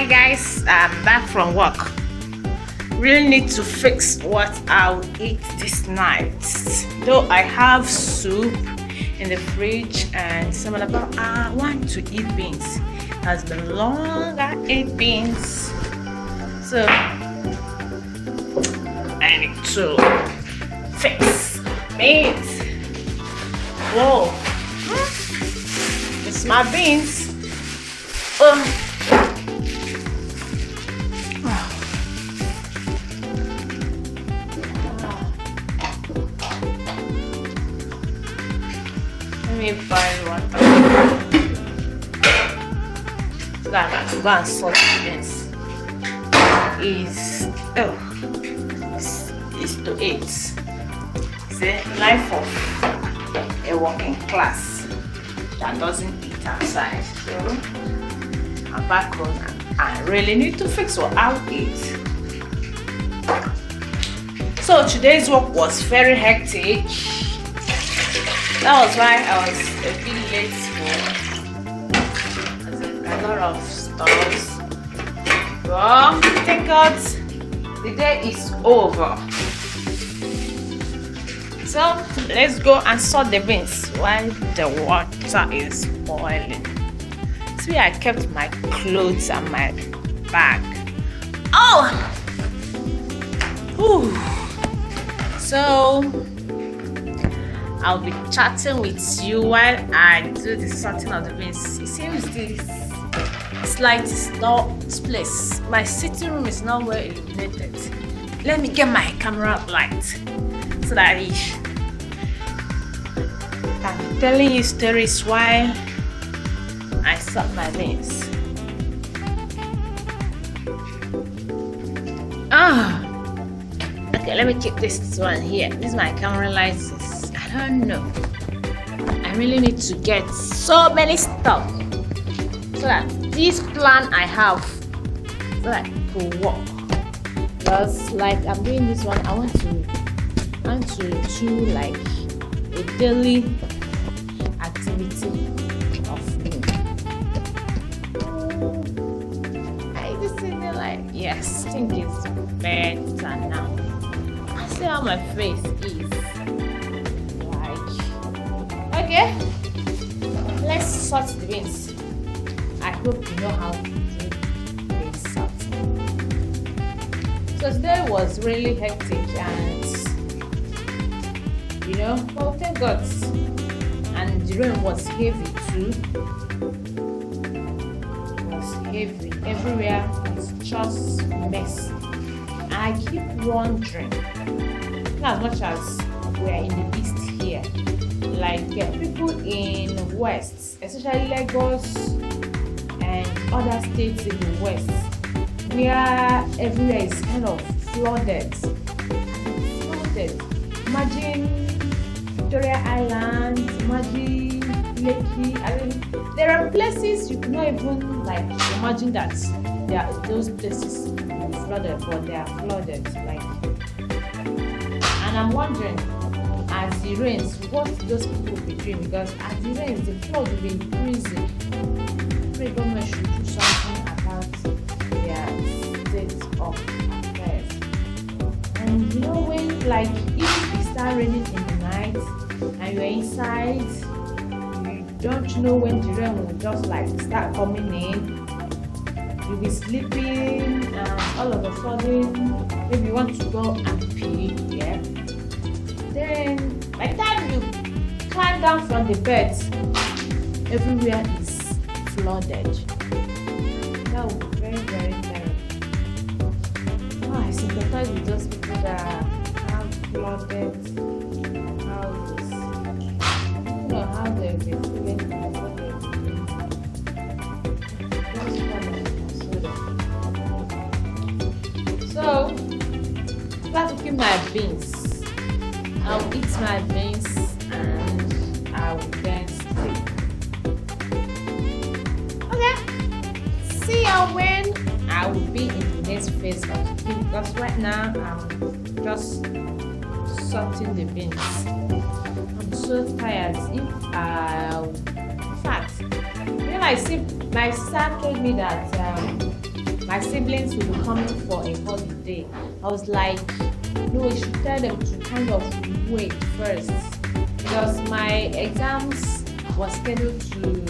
Hi guys, I'm back from work. Really need to fix what I'll eat this night. Though I have soup in the fridge and some other, but I want to eat beans. It has been long I ate beans, so I need to fix beans. Whoa, it's my beans. Let me find water. So that I can go and sort the beans. Is to eat. It's the life of a working class that doesn't eat outside. So I'm back home and I really need to fix what I'll eat. So today's work was very hectic. That was why I was a bit late for a lot of stuff. But thank God the day is over. So let's go and sort the beans while the water is boiling. See, I kept my clothes and my bag. Oh! Whew. So I'll be chatting with you while I do the sorting of the beans. It seems this light is not this place. My sitting room is not well illuminated. Let me get my camera light so that I'm telling you stories while I sort my beans. Okay, let me keep this one here. This is my camera light. I don't know. I really need to get so many stuff so that this plan I have so that it could work. Because like I'm doing this one, I want to do like a daily activity of me. I just see the like yes, I think it's better now. See how my face is. Okay, let's sort the beans. I hope you know how to do beans sorting. So today was really hectic and well, thank God. And the rain was heavy too. It was heavy everywhere. It's just messy. And I keep wondering, as much as we're in the east here, like people in the west, especially Lagos and other states in the west, where everywhere is kind of flooded. Imagine Victoria Island, imagine Lekki. I mean, there are places you cannot even like imagine that those places are flooded, but they are flooded. Like, and I'm wondering, as the rains, what those people will be doing, because as the rains, the flood will be increasing. The government should do something about their state of affairs. And when like if it starts raining in the night and you're inside, you don't know when the rain will just like start coming in. You'll be sleeping and all of a sudden maybe you want to go and pee, yeah. Then by the time you climb down from the bed, everywhere is flooded. That would be very, very terrible. I sympathize with those people that have flooded houses. I don't know how they've been feeling. So, start cooking my beans. I'll eat my beans and I will then sleep. Okay. See you when I will be in the next phase of cooking, because right now I'm just sorting the beans. I'm so tired. In fact, I see my sister told me that my siblings will be coming for a holiday. I was like, no, we should tell them to kind of wait first because my exams was scheduled to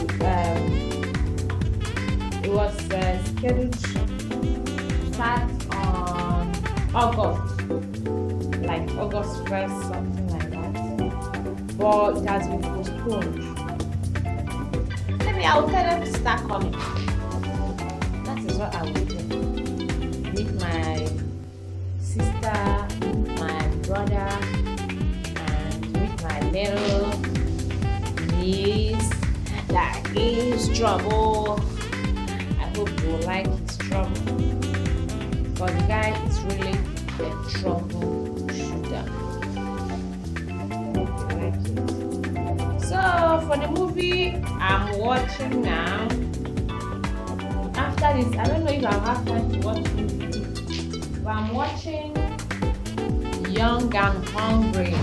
scheduled to start on August, like August 1st, something like that. But it has been postponed. Maybe I'll tell them to start coming. That is what I will do. Meet my sister, meet my brother, and meet my little niece that is trouble. I hope you will like his trouble. But the guy is really a trouble shooter. Hope you like it. So for the movie I'm watching now, after this, I don't know if I'll have time to watch movie, but I'm watching Young and Hungry.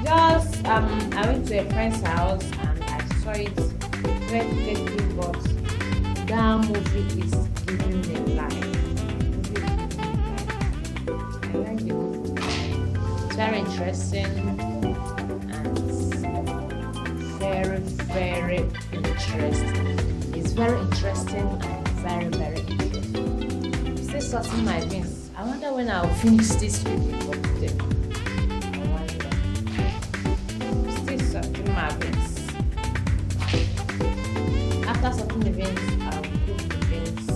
Just I went to a friend's house and I saw it very quickly, but that movie is giving me life. I like the movie. It's very interesting and very, very interesting. It's very interesting and very, very interesting. Still sorting my beans. I wonder when I'll finish this video for today. I wonder. Still sorting my beans. After sorting the beans, I'll cook the beans.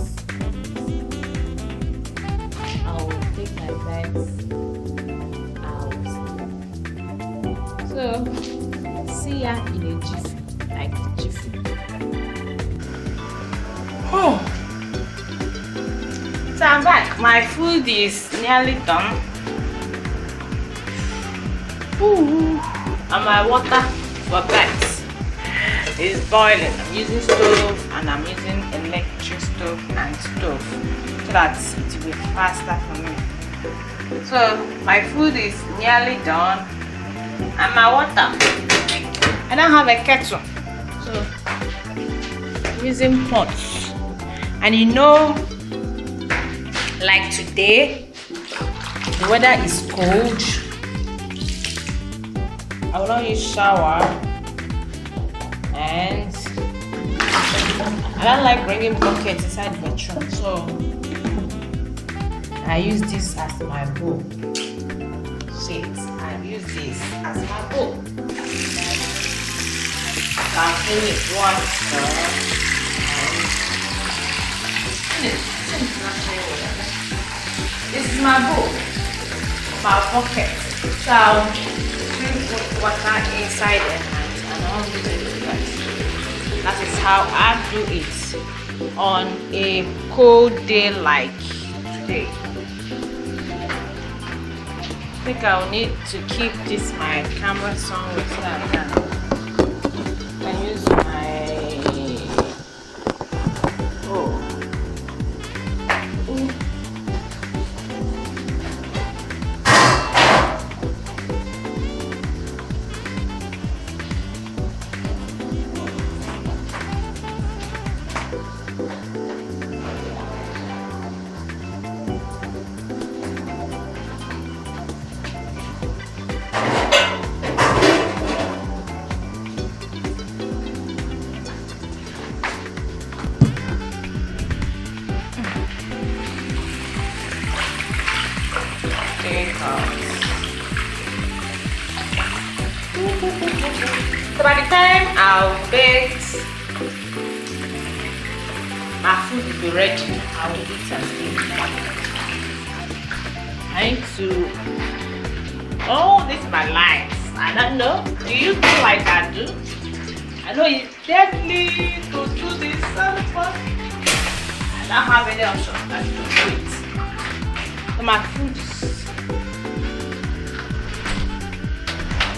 I'll take my bags. I'll sleep. So, see ya in a jiffy, like jiffy. Oh. So I'm back. My food is nearly done. Ooh. And my water for bags is boiling. I'm using stove and I'm using electric stove and stove so that it will be faster for me. So my food is nearly done and my water. I don't have a kettle, so I'm using pots. And you know, like today, the weather is cold. I will not use shower, and I don't like bringing buckets inside the bedroom, so I use this as my bowl. See, I use this as my bowl. I'm filling it water and this is my bowl, my bucket. So I'll drink water inside it and I'll do it like that. That is how I do it on a cold day like today. I think I'll need to keep this my camera somewhere so that I can use my So by the time I'll bake, my food will be ready. I will eat and eat. I need to. Oh, this is my life. I don't know. Do you do like I do? I know it's deadly to do this, but I don't have any option than to do it. So my food is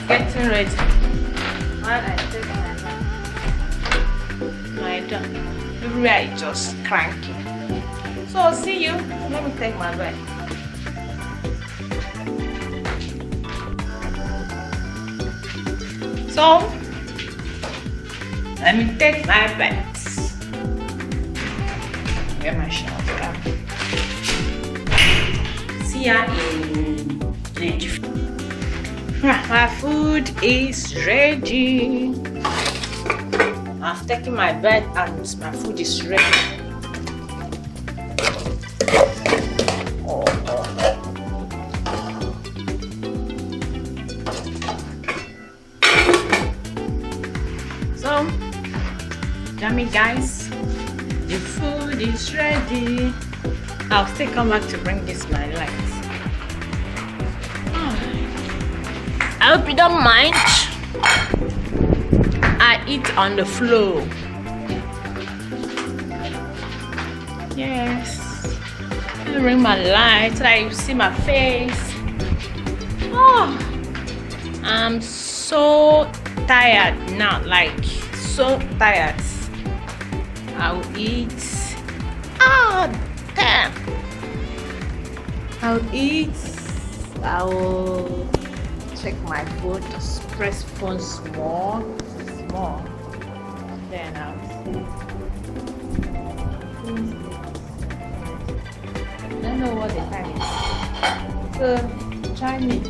getting ready. While I take my done, everywhere is just cranking. So see you. Let me take my bag. So let me take my bags. Get my shower. See ya in minute. My food is ready. I've taken my bed and my food is ready. So, yummy guys, the food is ready. I'll still come back to bring this my lights. I hope you don't mind. I eat on the floor. Yes. I'll bring my light so that you see my face. Oh, I'm so tired now, like so tired. I'll eat. Oh, damn. I'll eat. I will check my phone, press phone small, then I'll see. I don't know what the time is. So, Chinese.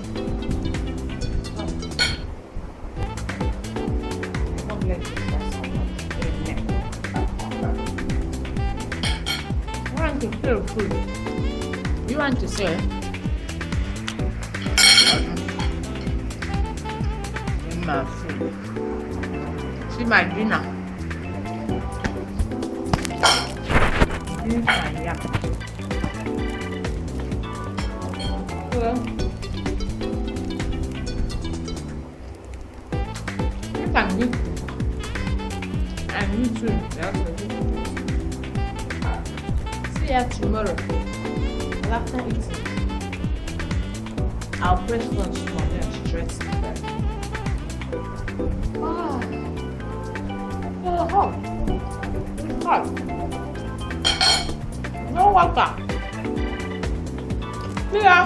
I want to feel food. You want to say? My food. See my dinner. This my yam. Well, you can eat. And you too. See ya tomorrow. After eating, I'll press one small and stretch the bed. Ah, so hot. It's hot. No water. Yeah.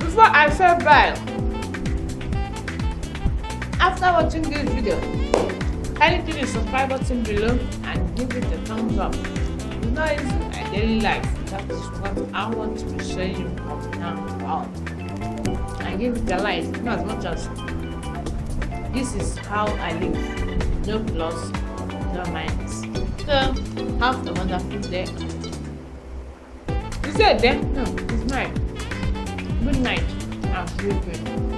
Before I say bye, after watching this video, kindly click the subscribe button below and give it a thumbs up. It's not easy in my daily life. That is what I want to be showing you from now on. I give it a like, not as much as this is how I live. No plus, no minus. So, have a wonderful day. Is it there? No, it's night. Good night. I'm sleeping.